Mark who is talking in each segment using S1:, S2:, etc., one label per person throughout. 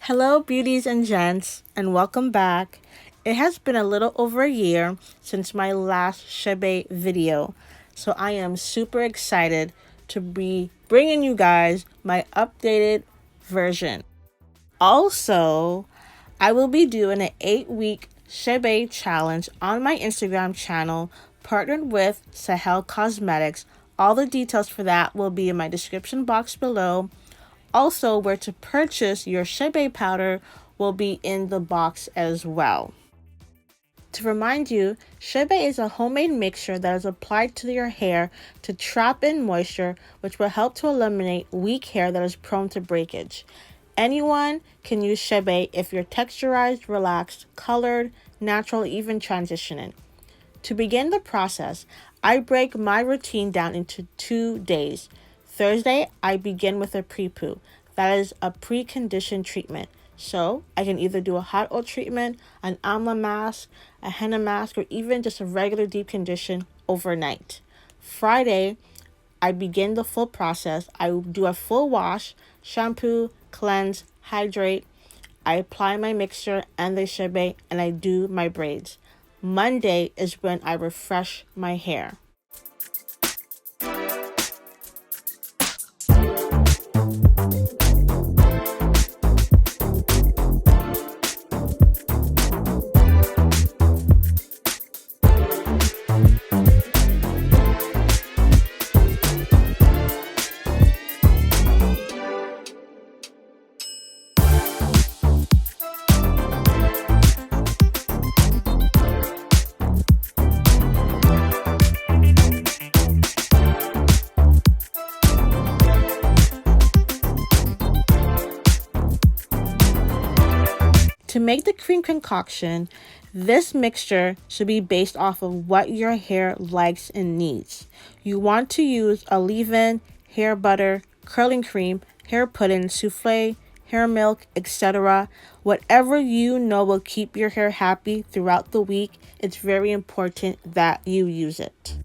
S1: Hello, beauties and gents, and welcome back. It has been a little over a year since my last Chebe video, so I am super excited to be bringing you guys my updated version. Also, I will be doing an 8-week Chebe challenge on my Instagram channel, partnered with Sahel Cosmetics. All the details for that will be in my description box below. Also, where to purchase your Chebe powder will be in the box as well. To remind you, Chebe is a homemade mixture that is applied to your hair to trap in moisture, which will help to eliminate weak hair that is prone to breakage. Anyone can use Chebe if you're texturized, relaxed, colored, natural, even transitioning. To begin the process, I break my routine down into 2 days. Thursday, I begin with a pre-poo. That is a preconditioned treatment. So, I can either do a hot oil treatment, an Amla mask, a henna mask, or even just a regular deep condition overnight. Friday, I begin the full process. I do a full wash, shampoo, cleanse, hydrate. I apply my mixture and the Chebe, and I do my braids. Monday is when I refresh my hair. To make the cream concoction, this mixture should be based off of what your hair likes and needs. You want to use a leave-in, hair butter, curling cream, hair pudding, souffle, hair milk, etc. Whatever you know will keep your hair happy throughout the week, it's very important that you use it.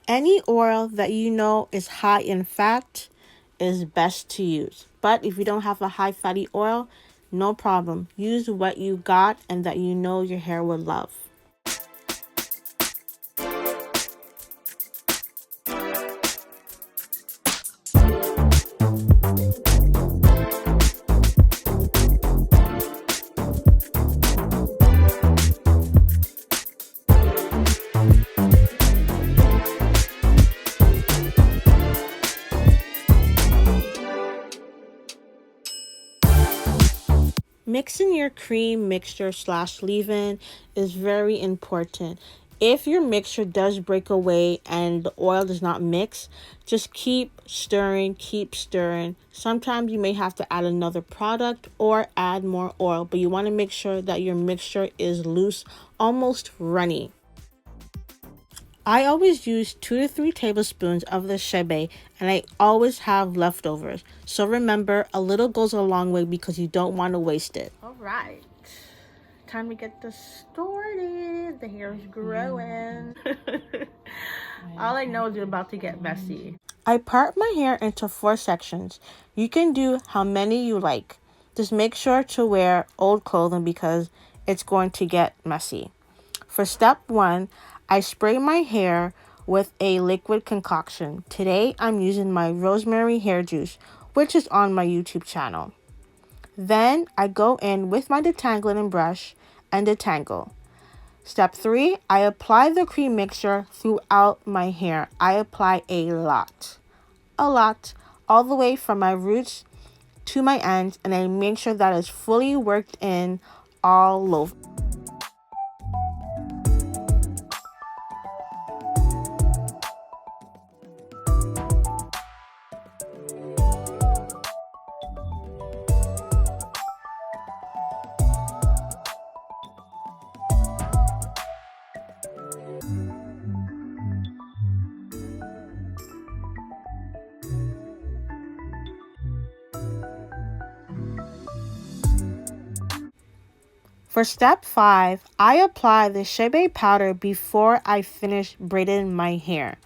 S1: Any oil that you know is high in fat is best to use. But if you don't have a high fatty oil, no problem. Use what you got and that you know your hair will love. Mixing your cream mixture / leave-in is very important. If your mixture does break away and the oil does not mix, just keep stirring, keep stirring. Sometimes you may have to add another product or add more oil, but you want to make sure that your mixture is loose, almost runny. I always use 2 to 3 tablespoons of the Chebe, and I always have leftovers. So remember, a little goes a long way because you don't want to waste it. All right, time to get this started. The hair is growing. All I know is it's about to get messy. I part my hair into 4 sections. You can do how many you like. Just make sure to wear old clothing because it's going to get messy. For step 1, I spray my hair with a liquid concoction. Today, I'm using my rosemary hair juice, which is on my YouTube channel. Then, I go in with my detangling brush and detangle. Step 3, I apply the cream mixture throughout my hair. I apply a lot, all the way from my roots to my ends, and I make sure that it's fully worked in all over. For step 5, I apply the Chebe powder before I finish braiding my hair.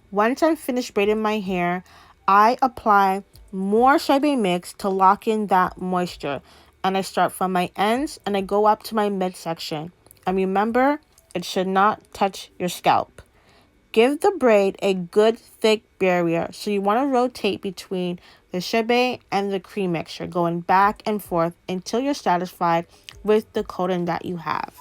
S1: Once I'm finished braiding my hair, I apply more Chebe mix to lock in that moisture. And I start from my ends and I go up to my midsection. And remember, it should not touch your scalp. Give the braid a good thick barrier, so you want to rotate between the Chebe and the cream mixture, going back and forth until you're satisfied with the coating that you have.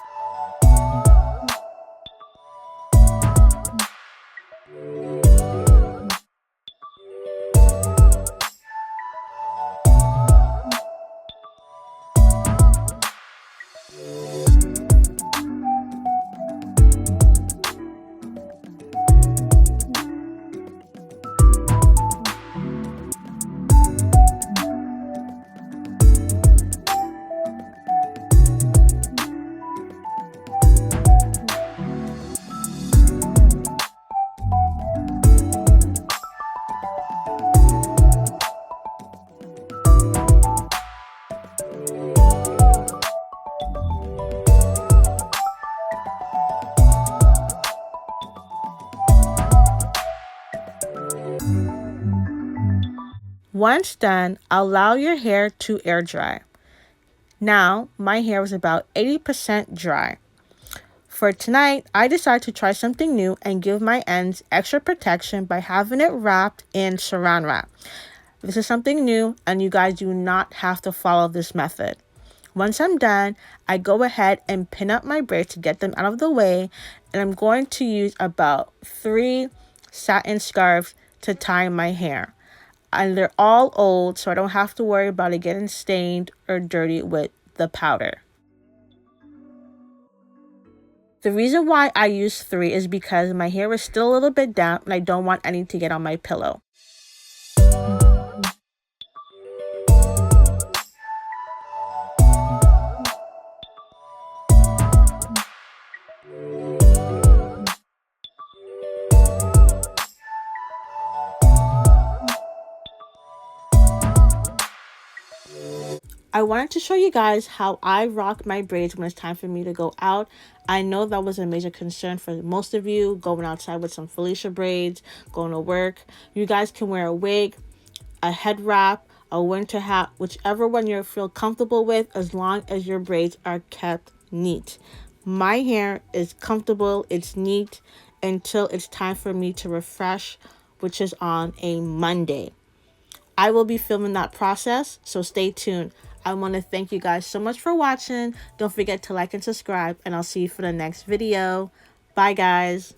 S1: Once done, allow your hair to air dry. Now, my hair was about 80% dry. For tonight, I decided to try something new and give my ends extra protection by having it wrapped in saran wrap. This is something new and you guys do not have to follow this method. Once I'm done, I go ahead and pin up my braids to get them out of the way, and I'm going to use about 3 satin scarves to tie my hair. And they're all old, so I don't have to worry about it getting stained or dirty with the powder. The reason why I use 3 is because my hair is still a little bit damp and I don't want any to get on my pillow. I wanted to show you guys how I rock my braids when it's time for me to go out. I know that was a major concern for most of you, going outside with some Felicia braids, going to work. You guys can wear a wig, a head wrap, a winter hat, whichever one you feel comfortable with, as long as your braids are kept neat. My hair is comfortable, it's neat until it's time for me to refresh, which is on a Monday. I will be filming that process, so stay tuned. I want to thank you guys so much for watching. Don't forget to like and subscribe, and I'll see you for the next video. Bye, guys.